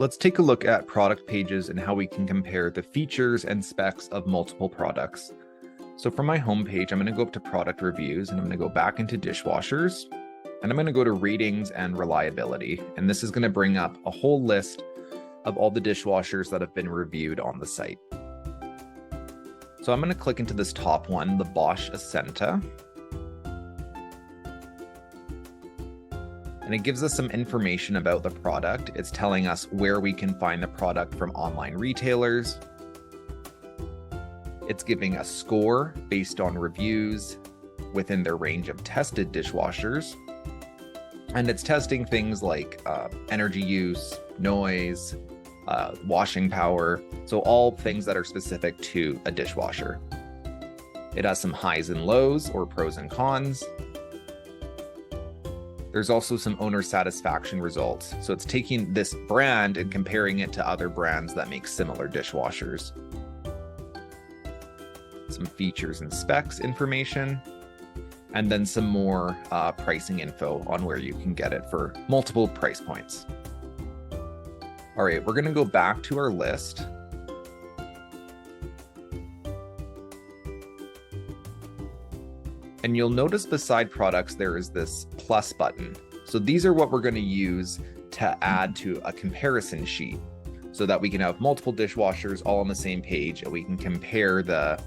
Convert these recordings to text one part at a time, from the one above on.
Let's take a look at product pages and how we can compare the features and specs of multiple products. So from my home page, I'm going to go up to product reviews and I'm going to go back into dishwashers and I'm going to go to ratings and reliability. And this is going to bring up a whole list of all the dishwashers that have been reviewed on the site. So I'm going to click into this top one, the Bosch Ascenta. And it gives us some information about the product. It's telling us where we can find the product from online retailers. It's giving a score based on reviews within their range of tested dishwashers. And it's testing things like energy use, noise, washing power. So all things that are specific to a dishwasher. It has some highs and lows or pros and cons. There's also some owner satisfaction results. So it's taking this brand and comparing it to other brands that make similar dishwashers. Some features and specs information, and then some more pricing info on where you can get it for multiple price points. All right, we're gonna go back to our list. And you'll notice beside products, there is this plus button. So these are what we're going to use to add to a comparison sheet so that we can have multiple dishwashers all on the same page and we can compare the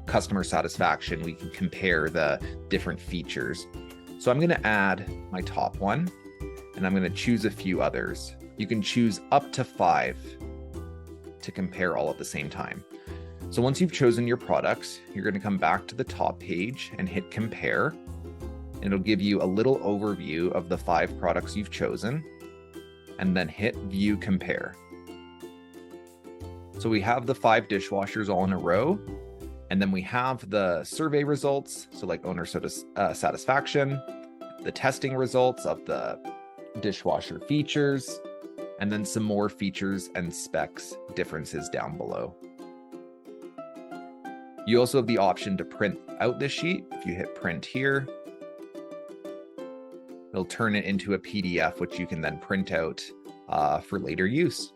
customer satisfaction. We can compare the different features. So I'm going to add my top one and I'm going to choose a few others. You can choose up to 5 to compare all at the same time. So once you've chosen your products, you're going to come back to the top page and hit compare. And it'll give you a little overview of the 5 products you've chosen, and then hit view compare. So we have the 5 dishwashers all in a row, and then we have the survey results. So like owner satisfaction, the testing results of the dishwasher features, and then some more features and specs differences down below. You also have the option to print out this sheet. If you hit print here, it'll turn it into a PDF, which you can then print out for later use.